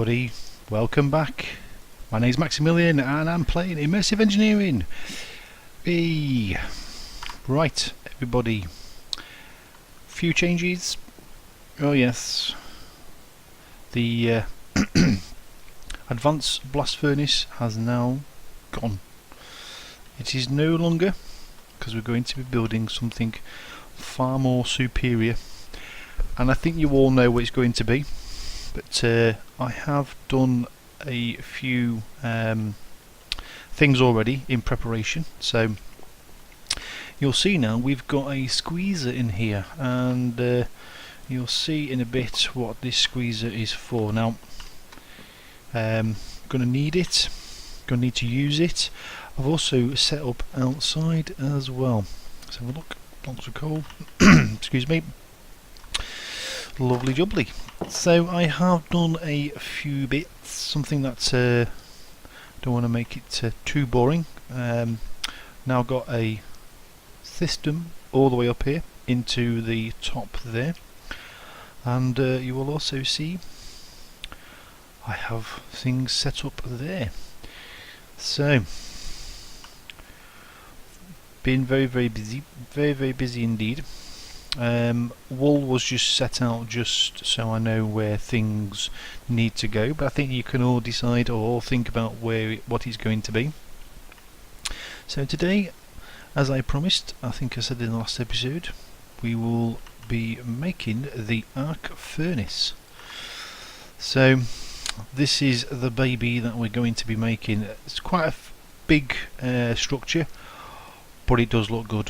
everybody, welcome back. My name's Maximilian and I'm playing Immersive Engineering. Right, everybody, few changes. Oh yes, the advanced blast furnace has now gone. It is no longer, because we're going to be building something far more superior, and I think you all know what it's going to be. But I have done a few things already in preparation, so you'll see now we've got a squeezer in here, and you'll see in a bit what this squeezer is for. Now going to need it, going to need to use it. I've also set up outside as well. Let's have a look. Lots of coal. Excuse me. Lovely jubbly. So I have done a few bits, something that don't want to make it too boring. Now got a system all the way up here into the top there, and you will also see I have things set up there. So been very busy, very busy indeed. Wool was just set out just so I know where things need to go, but I think you can all decide or all think about what it's going to be. So today, as I promised, I think I said in the last episode, we will be making the arc furnace. So this is the baby that we're going to be making. It's quite a big structure, but it does look good,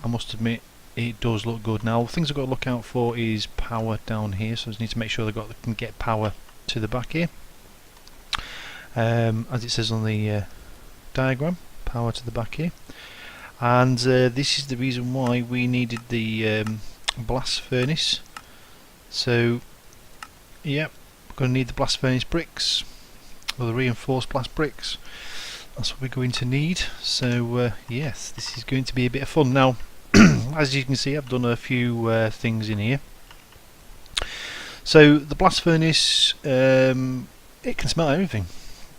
I must admit. It does look good. Now, things I've got to look out for is power down here, so I just need to make sure they can get power to the back here, as it says on the diagram, power to the back here. And this is the reason why we needed the blast furnace. So yep, we're going to need the blast furnace bricks, or the reinforced blast bricks. That's what we're going to need. So yes, this is going to be a bit of fun. Now as you can see, I've done a few things in here. So the blast furnace, it can smelt everything.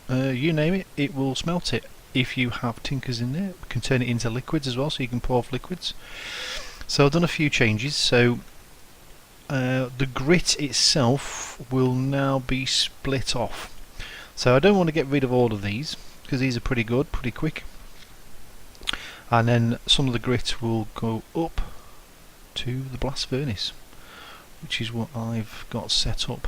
You name it, it will smelt it. If you have tinkers in there, we can turn it into liquids as well, so you can pour off liquids. So I've done a few changes. So the grit itself will now be split off. So I don't want to get rid of all of these, because these are pretty good, pretty quick. And then some of the grit will go up to the blast furnace, which is what I've got set up.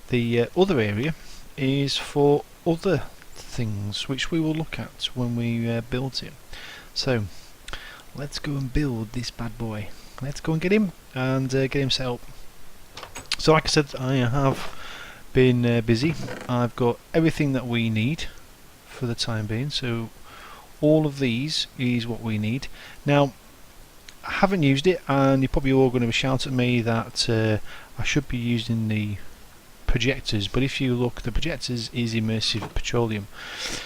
The other area is for other things, which we will look at when we build it. So let's go and build this bad boy. Let's go and get him and get him set up. So like I said, I have been busy. I've got everything that we need for the time being, so all of these is what we need. Now, I haven't used it, and you're probably all going to shout at me that I should be using the projectors, but if you look, the projectors is Immersive Petroleum,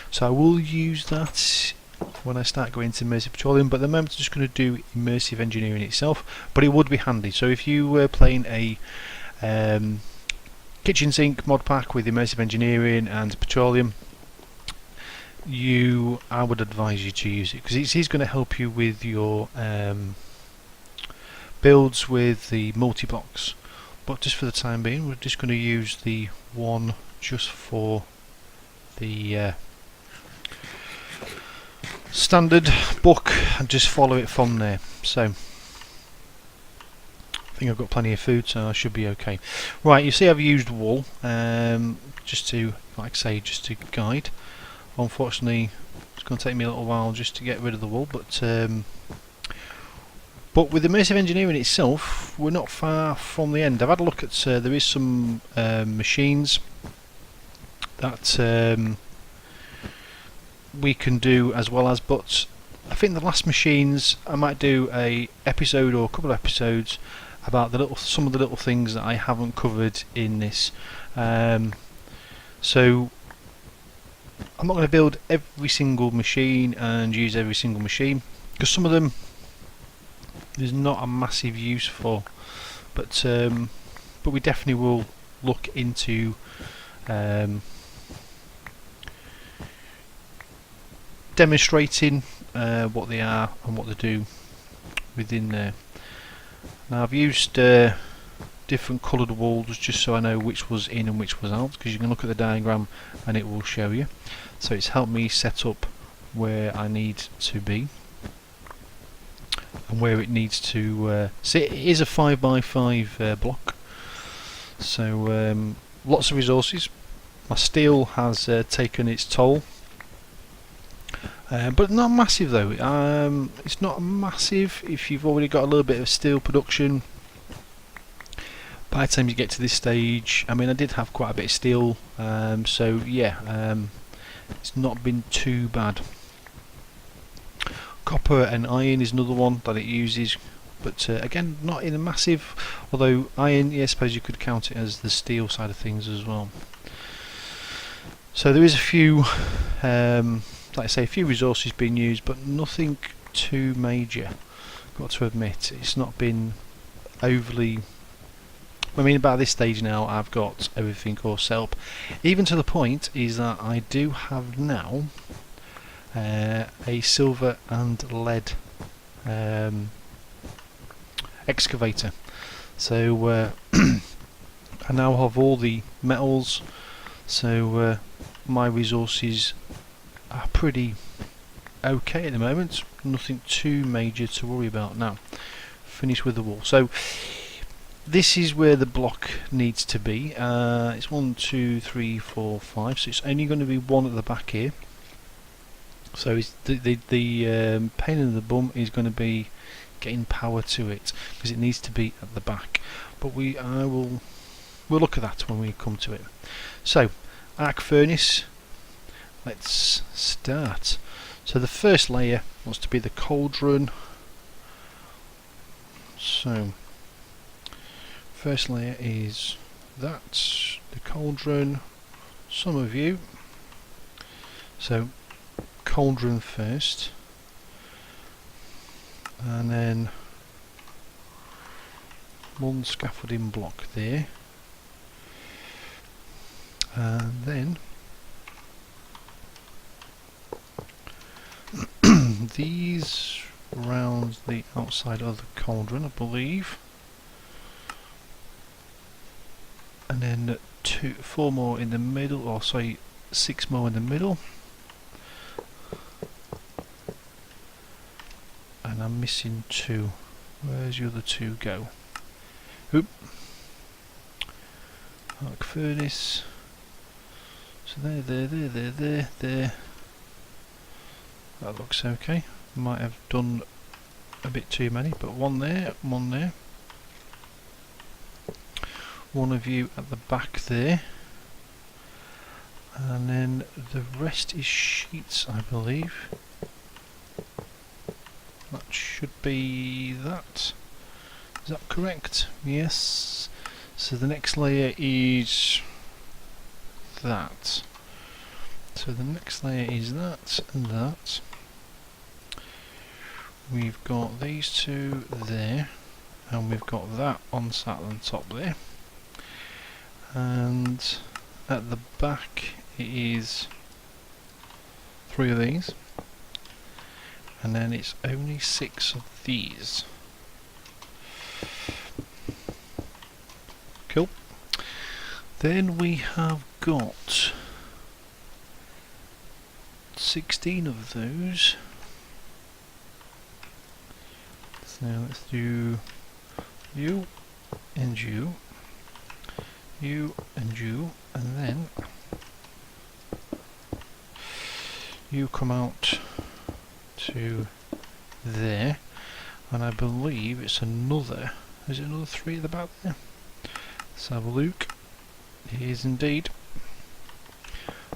so I will use that when I start going to Immersive Petroleum, but at the moment I'm just going to do Immersive Engineering itself. But it would be handy, so if you were playing a kitchen sink mod pack with Immersive Engineering and Petroleum, I would advise you to use it, because it's going to help you with your builds with the multi-blocks. But just for the time being, we're just going to use the one just for the standard book and just follow it from there. So I think I've got plenty of food, so I should be okay. Right, you see I've used wool, just to, like I say, just to guide. Unfortunately, it's going to take me a little while just to get rid of the wool, but with Immersive Engineering itself, we're not far from the end. I've had a look at, there is some machines that we can do as well as, but I think the last machines, I might do a episode or a couple of episodes about some of the little things that I haven't covered in this. So I'm not going to build every single machine and use every single machine, because some of them there's not a massive use for, but we definitely will look into demonstrating what they are and what they do within there. Now I've used different coloured walls just so I know which was in and which was out, because you can look at the diagram and it will show you. So it's helped me set up where I need to be and where it needs to sit. It is a 5x5 block, so lots of resources. My steel has taken its toll, but not massive though. It's not massive if you've already got a little bit of steel production. By the time you get to this stage, I mean, I did have quite a bit of steel, so yeah, it's not been too bad. Copper and iron is another one that it uses, but again, not in a massive, although iron, yeah, I suppose you could count it as the steel side of things as well. So there is a few, like I say, a few resources being used, but nothing too major. Got to admit, it's not been overly. I mean, about this stage now, I've got everything all set up. Even to the point is that I do have now a silver and lead excavator. So I now have all the metals. So my resources are pretty okay at the moment. Nothing too major to worry about now. Finished with the wall. So this is where the block needs to be. It's 1, 2, 3, 4, 5. So it's only going to be one at the back here. So it's the pain in the bum is going to be getting power to it, because it needs to be at the back. But we'll look at that when we come to it. So arc furnace. Let's start. So the first layer wants to be the cauldron. So first layer is that, the cauldron, some of you. So cauldron first, and then one scaffolding block there, and then these round the outside of the cauldron, I believe. And then 4 more in the middle, or sorry, 6 more in the middle. And I'm missing 2. Where's the other 2 go? Oop. Arc furnace. So there. That looks okay. Might have done a bit too many, but one there, one there. One of you at the back there, and then the rest is sheets, I believe. That should be that. Is that correct? Yes. So the next layer is that. So the next layer is that and that. We've got these 2 there, and we've got that on sat on top there. And at the back it is 3 of these, and then it's only 6 of these. Cool. Then we have got 16 of those. So let's do you and you. You and you, and then you come out to there, and I believe it's another, is it another 3 at the back there? Let's have a look. It is indeed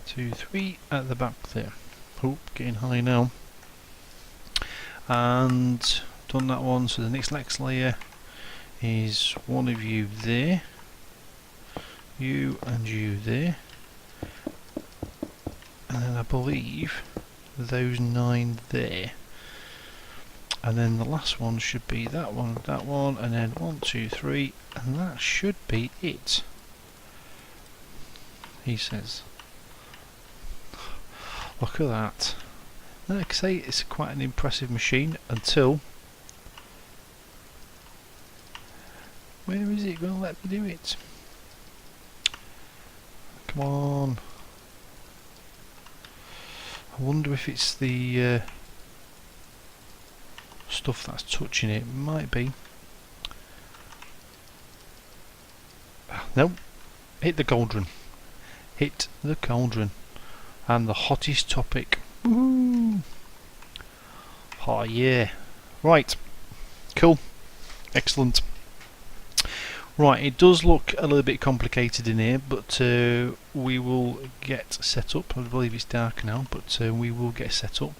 2, 3 at the back there. Oh, getting high now. And done that one, so the next layer is one of you there. You and you there, and then I believe those 9 there, and then the last one should be that one, and then 1, 2, 3, and that should be it. he says. Look at that. Like I say, it's quite an impressive machine until... Where is it going to let me do it? Come on. I wonder if it's the stuff that's touching it. Might be. Nope. Hit the cauldron. Hit the cauldron. And the hottest topic. Woohoo! Oh yeah. Right. Cool. Excellent. Right, it does look a little bit complicated in here, but we will get set up. I believe it's dark now, but we will get set up.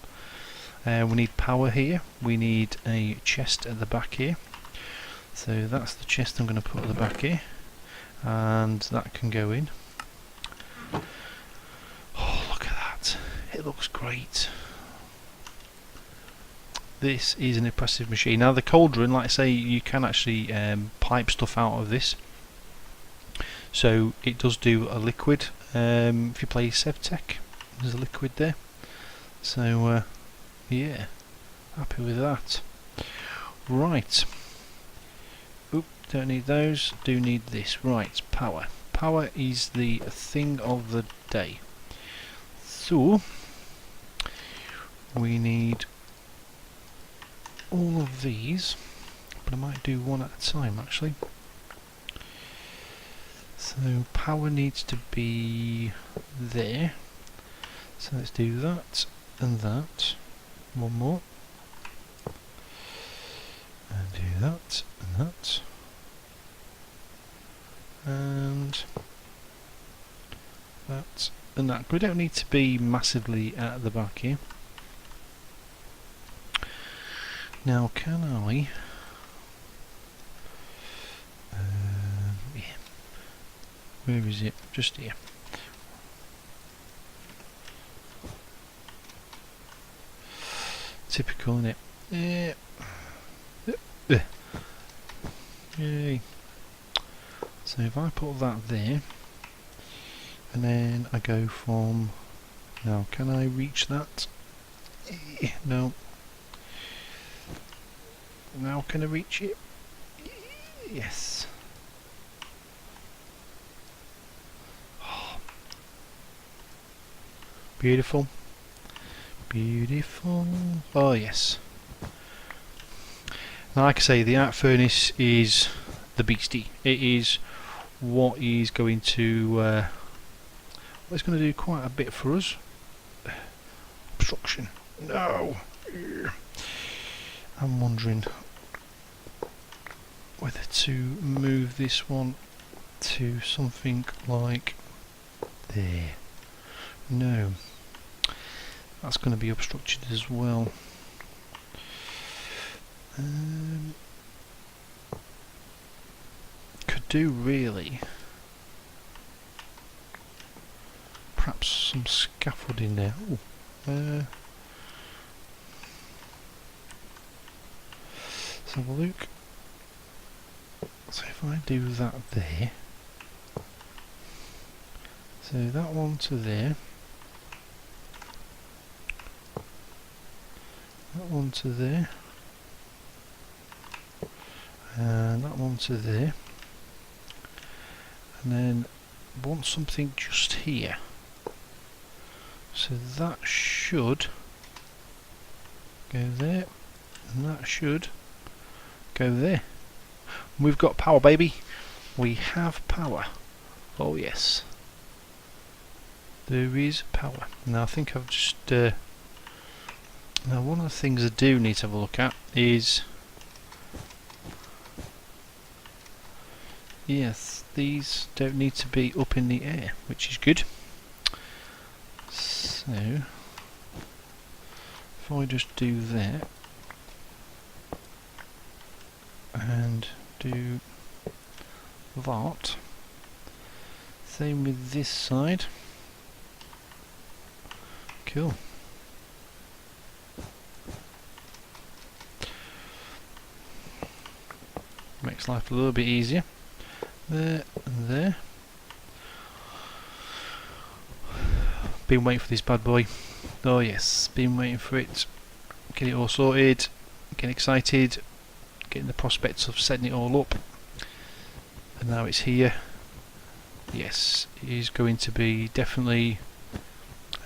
We need power here. We need a chest at the back here. So that's the chest I'm going to put at the back here. And that can go in. Oh, look at that. It looks great. This is an impressive machine. Now the cauldron, like I say, you can actually pipe stuff out of this. So it does do a liquid. If you play Sevtech, there's a liquid there. So yeah, happy with that. Right. Oop, don't need those. Do need this. Right, power. Power is the thing of the day. So we need all of these, but I might do one at a time actually. So power needs to be there. So let's do that and that. One more. And do that and that. And that and that. We don't need to be massively at the back here. Now can I yeah. Where is it? Just here. Typical, isn't it? Yeah. Yay. So if I put that there and then I go from... Now can I reach that? No. Now can I reach it? Yes. Oh. Beautiful. Beautiful. Oh yes. Now, like I say, the arc furnace is the beastie. It is what is going to do quite a bit for us. Obstruction. No. I'm wondering whether to move this one to something like there. No, that's going to be obstructed as well. Could do really perhaps some scaffolding there. Ooh, let's have a look. So if I do that there, so that one to there, that one to there, and that one to there, and then want something just here. So that should go there, and that should go there. We've got power, baby. We have power. Oh yes. There is power. Now I think I've just... now one of the things I do need to have a look at is... Yes, these don't need to be up in the air, which is good. So... if I just do that... and do that. Same with this side. Cool. Makes life a little bit easier. There and there. Been waiting for this bad boy. Oh yes, been waiting for it. Get it all sorted, getting excited, getting the prospects of setting it all up. And now it's here. Yes, it is going to be definitely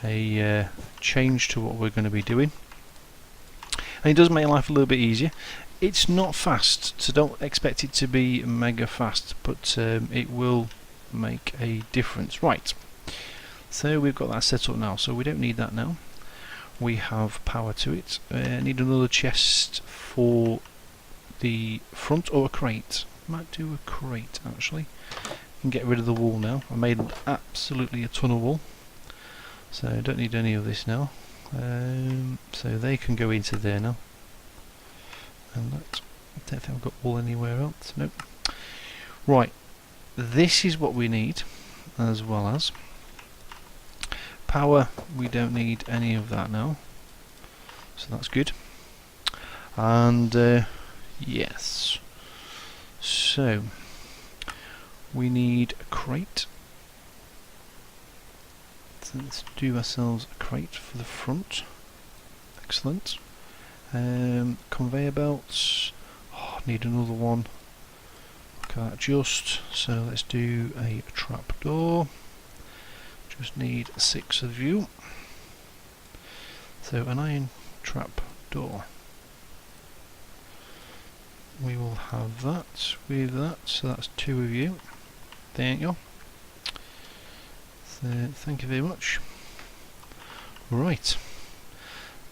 a change to what we're going to be doing. And it does make life a little bit easier. It's not fast, so don't expect it to be mega fast, but it will make a difference. Right, so we've got that set up now, so we don't need that now. We have power to it. Need another chest for the front, or a crate. Might do a crate actually. And get rid of the wool now. I made absolutely a ton of wool, so I don't need any of this now. So they can go into there now. And that, I don't think I've got wool anywhere else. Nope. Right, this is what we need, as well as power. We don't need any of that now, so that's good. And yes, so we need a crate. So let's do ourselves a crate for the front. Excellent. Conveyor belts. Oh, need another one. Look at that just. So let's do a trap door. Just need 6 of you. So an iron trap door. We will have that with that. So that's 2 of you. Thank you. So thank you very much. Right.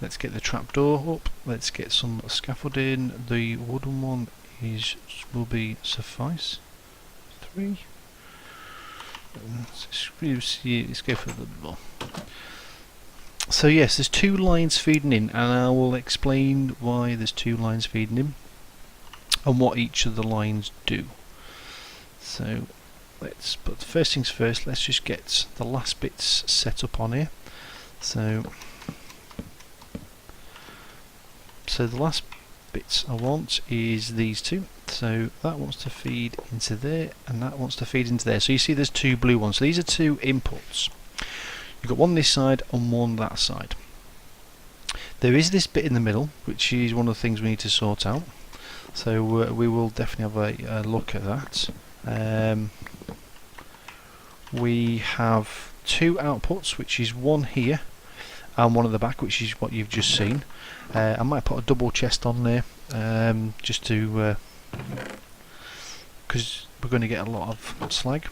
Let's get the trapdoor up. Let's get some scaffolding. The wooden one will be suffice. 3. Let's go for a little bit more. So yes, there's 2 lines feeding in, and I will explain why there's 2 lines feeding in and what each of the lines do. So but first things first, let's just get the last bits set up on here. So the last bits I want is these 2. So that wants to feed into there, and that wants to feed into there. So you see there's 2 blue ones. So these are 2 inputs. You've got one this side and one that side. There is this bit in the middle, which is one of the things we need to sort out. So we will definitely have a look at that. We have 2 outputs, which is one here and one at the back, which is what you've just seen. I might put a double chest on there, just to, because we're going to get a lot of slag.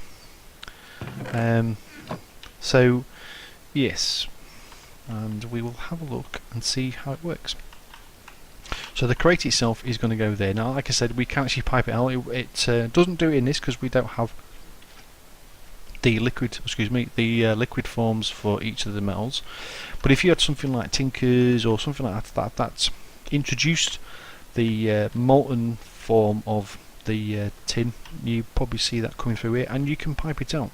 So yes, and we will have a look and see how it works. So the crate itself is going to go there. Now, like I said, we can actually pipe it out. It doesn't do it in this because we don't have the liquid, liquid forms for each of the metals. But if you had something like Tinkers or something like that, that's introduced the molten form of the tin, you probably see that coming through here, and you can pipe it out.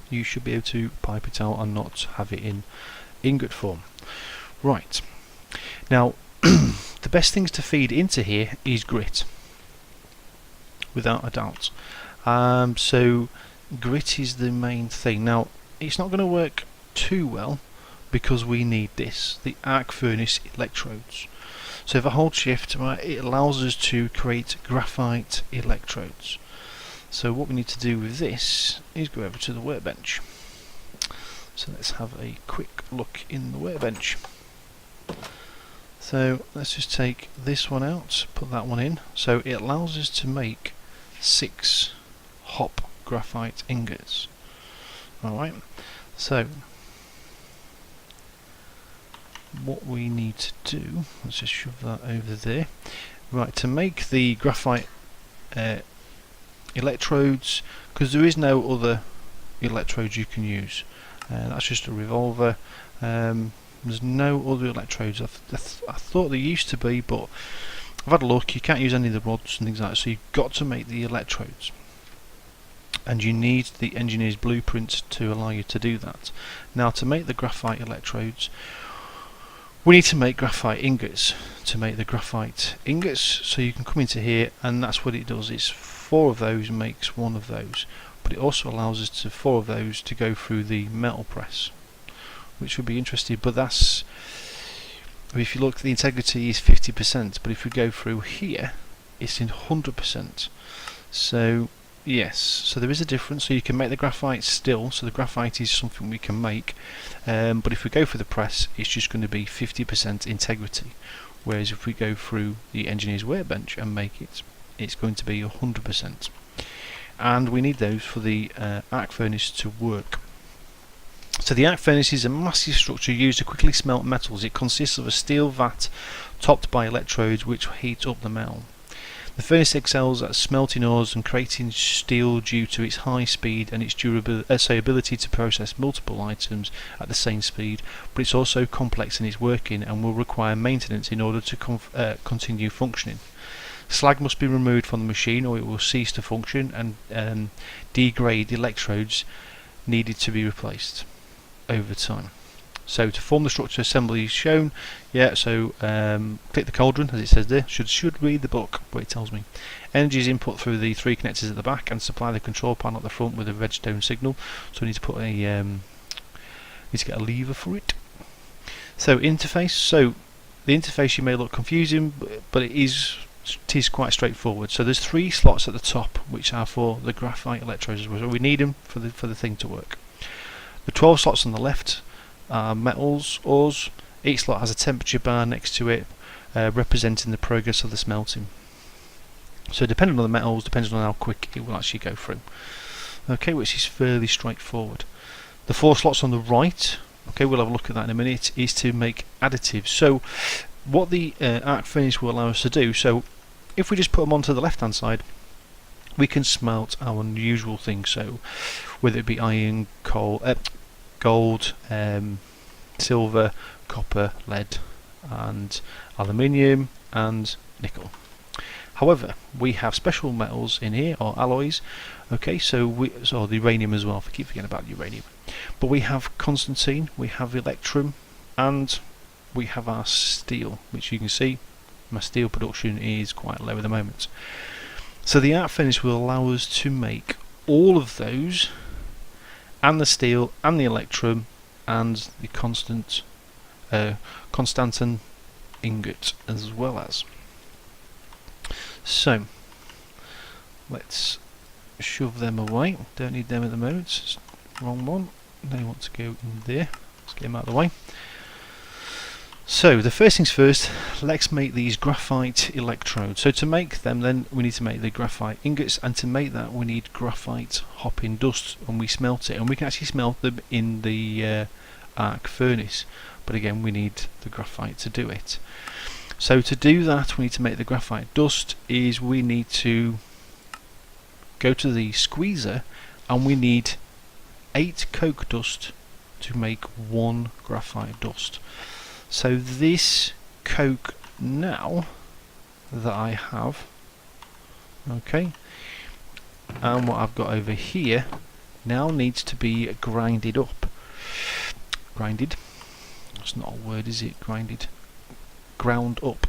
You should be able to pipe it out and not have it in ingot form. Right, now the best things to feed into here is grit, without a doubt. So grit is the main thing. Now it's not going to work too well because we need this, the arc furnace electrodes. So if I hold shift, right, it allows us to create graphite electrodes. So what we need to do with this is go over to the workbench. So let's have a quick look in the workbench. So let's just take this one out, put that one in. So it allows us to make 6 hop graphite ingots. Alright, so what we need to do, let's just shove that over there. Right, to make the graphite electrodes, because there is no other electrodes you can use, that's just a revolver. There's no other electrodes. I thought there used to be, but I've had a look. You can't use any of the rods and things like that, so you've got to make the electrodes, and you need the engineer's blueprint to allow you to do that. Now, to make the graphite electrodes, we need to make graphite ingots. To make the graphite ingots, so you can come into here, and that's what it does. It's 4 of those makes 1 of those, but it also allows us to 4 of those to go through the metal press. which would be interesting, but that's, if you look, the integrity is 50%, but if we go through here, it's in 100%. So yes, so there is a difference. So you can make the graphite still, so the graphite is something we can make, but if we go for the press, it's just going to be 50% integrity, whereas if we go through the engineer's workbench and make it, it's going to be 100%. And we need those for the arc furnace to work. So the arc furnace is a massive structure used to quickly smelt metals. It consists of a steel vat topped by electrodes which heat up the metal. The furnace excels at smelting ores and creating steel due to its high speed and its ability to process multiple items at the same speed, but it's also complex in its working and will require maintenance in order to continue functioning. Slag must be removed from the machine or it will cease to function, and degrade electrodes needed to be replaced over time. So to form the structure assembly is shown, so click the cauldron as it says there, should read the book where it tells me. Energy is input through the 3 connectors at the back and supply the control panel at the front with a redstone signal, so we need to put a need to get a lever for it. So interface, so the interface you may look confusing, but it is quite straightforward. So there's 3 slots at the top which are for the graphite electrodes, so we need them for the thing to work. The 12 slots on the left are metals, ores. Each slot has a temperature bar next to it, representing the progress of the smelting. So depending on the metals, depending on how quick it will actually go through. Okay, which is fairly straightforward. The 4 slots on the right, okay, we'll have a look at that in a minute, is to make additives. So what the arc furnace will allow us to do, so if we just put them onto the left hand side, we can smelt our usual things, so whether it be iron, coal, gold, silver, copper, lead and aluminium and nickel. However, we have special metals in here, or alloys, okay, so the uranium as well, I keep forgetting about uranium. But we have constantine, we have electrum, and we have our steel, which you can see my steel production is quite low at the moment. So the arc furnace will allow us to make all of those, and the steel, and the electrum, and the constantan ingot as well as. So let's shove them away. Don't need them at the moment. Wrong one. They want to go in there. Let's get them out of the way. So the first things first, let's make these graphite electrodes. So to make them, then we need to make the graphite ingots, and to make that we need graphite hopping dust, and we smelt it, and we can actually smelt them in the arc furnace, but again we need the graphite to do it. So to do that, we need to make the graphite dust, is we need to go to the squeezer, and we need 8 coke dust to make 1 graphite dust. So this coke now that I have, okay, and what I've got over here now needs to be grinded up. Grinded? That's not a word, is it? Grinded. Ground up.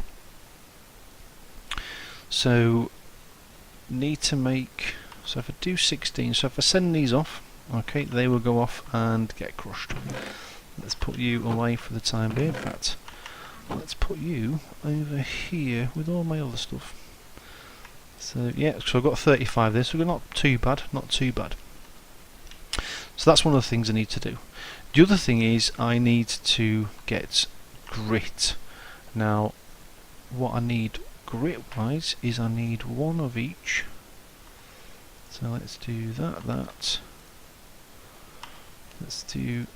So need to make, so if I do 16, so if I send these off, okay, they will go off and get crushed. Let's put you away for the time being. In fact, let's put you over here with all my other stuff. So yeah, so I've got 35 there, so we're not too bad, not too bad. So that's one of the things I need to do. The other thing is I need to get grit. Now what I need grit wise is I need 1 of each. So let's do that. Let's do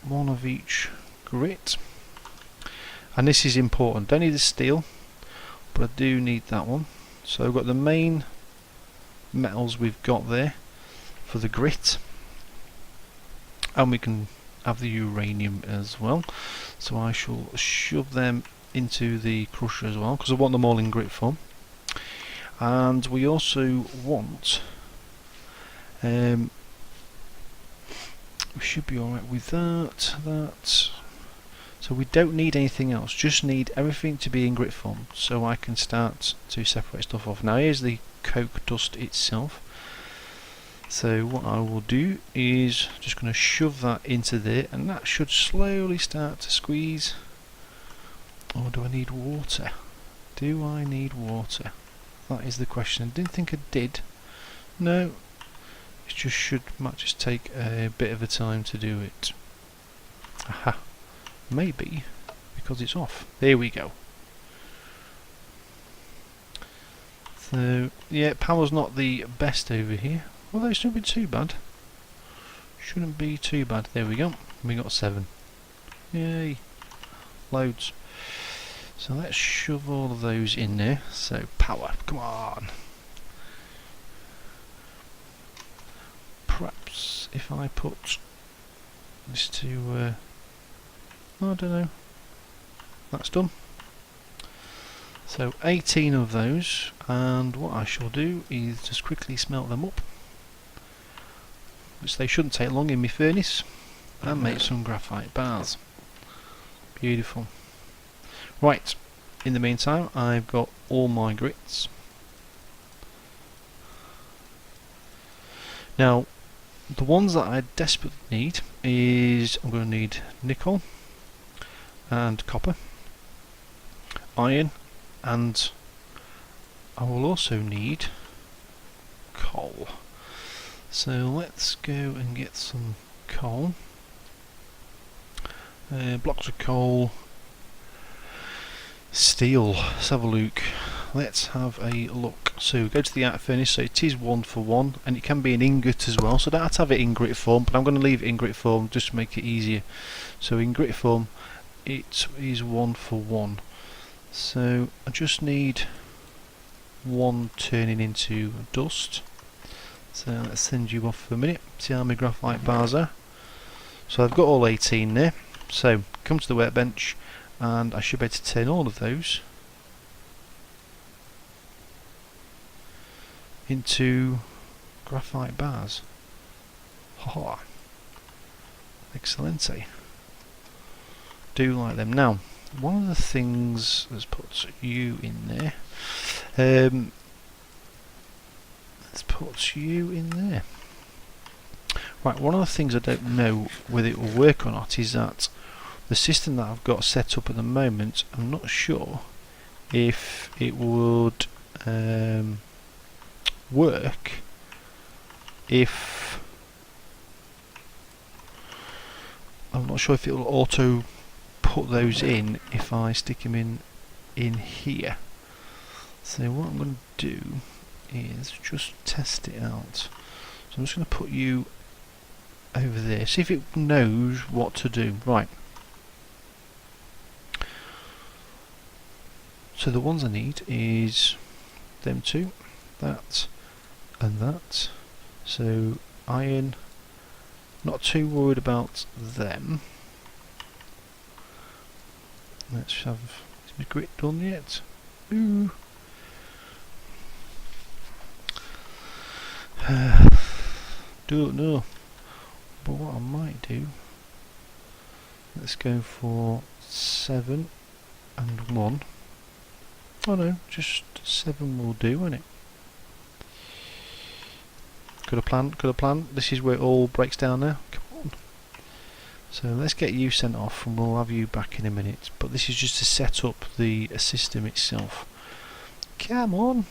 1 of each grit, and this is important. Don't need the steel, but I do need that one. So I've got the main metals we've got there for the grit, and we can have the uranium as well. So I shall shove them into the crusher as well, because I want them all in grit form. And we also want we should be alright with that. So we don't need anything else, just need everything to be in grit form, so I can start to separate stuff off. Now here's the coke dust itself. So what I will do is just going to shove that into there, and that should slowly start to squeeze. Or do I need water? Do I need water? That is the question. I didn't think I did. No, it might just take a bit of a time to do it. Aha, maybe because it's off. There we go. So yeah, power's not the best over here, although it shouldn't be too bad. Shouldn't be too bad. There we go. We got 7. Yay, loads. So let's shove all of those in there. So power, come on. Perhaps if I put this to, I don't know. That's done. So 18 of those, and what I shall do is just quickly smelt them up, which they shouldn't take long in my furnace, and make some graphite bars. Beautiful. Right, in the meantime I've got all my grits. Now the ones that I desperately need is, I'm going to need nickel and copper, iron, and I will also need coal. So let's go and get some coal. Blocks of coal, steel. Let's have a look. Let's have a look. So go to the art furnace. So it is 1 for 1, and it can be an ingot as well. So I don't have to have it in grit form, but I'm going to leave it in grit form just to make it easier. So in grit form, it is 1 for 1. So I just need 1 turning into dust. So let's send you off for a minute. See how my graphite bars are. So I've got all 18 there. So come to the workbench, and I should be able to turn all of those into graphite bars. Ha! Excellente. Do like them. Now, one of the things, let's put you in there. Let's put you in there. Right, one of the things I don't know whether it will work or not is that the system that I've got set up at the moment, I'm not sure if it would work if, I'm not sure if it will auto put those in if I stick them in here. So what I'm going to do is just test it out. So I'm just going to put you over there, see if it knows what to do. Right, so the ones I need is them two, that and that. So iron, not too worried about them. Let's have, is my grit done yet? Ooh. Don't know, but what I might do, let's go for 7 and 1. Oh no, just 7 will do, won't it? Could have planned. This is where it all breaks down now. Come on. So let's get you sent off, and we'll have you back in a minute. But this is just to set up the system itself. Come on.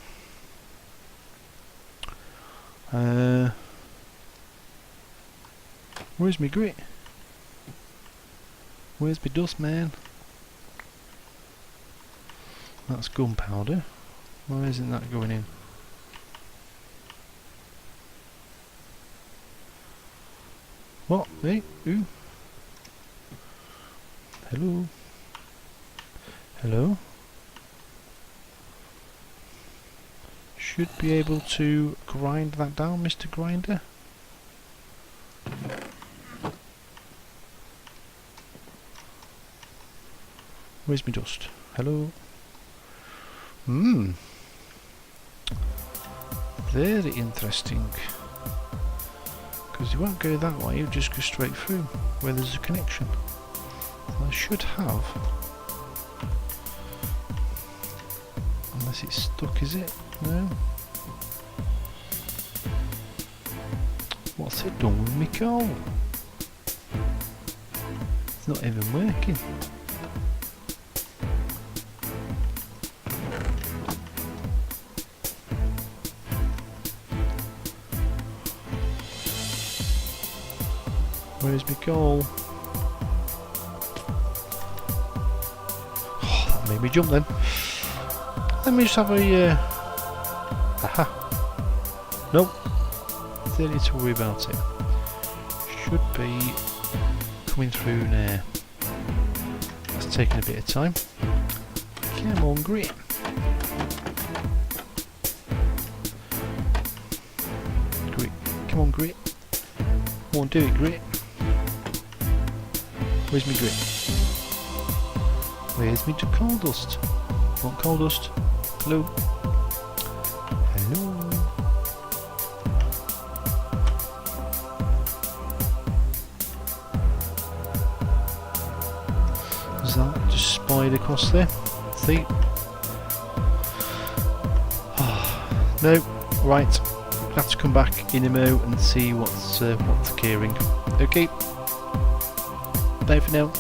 Where's my grit? Where's my dust, man? That's gunpowder. Why isn't that going in? What? Hey? Ooh. Hello? Hello? Should be able to grind that down, Mr. Grinder. Where's my dust? Hello? Very interesting. Because you won't go that way, you'll just go straight through where there's a connection. I should have. Unless it's stuck, is it? No? What's it done with me coal? It's not even working. Where's my coal? Oh, that made me jump then. Let me just have a... aha. Nope. Don't need to worry about it. Should be coming through now. That's taking a bit of time. Come on, grit. Grit. Come on, grit. Come on, do it, grit. Where's my grit? Where's my coal dust? Want coal dust? Hello? Hello? Is that just spied across there? See? No, right. Have to come back in a mo and see what's occurring. Okay. Bye for now.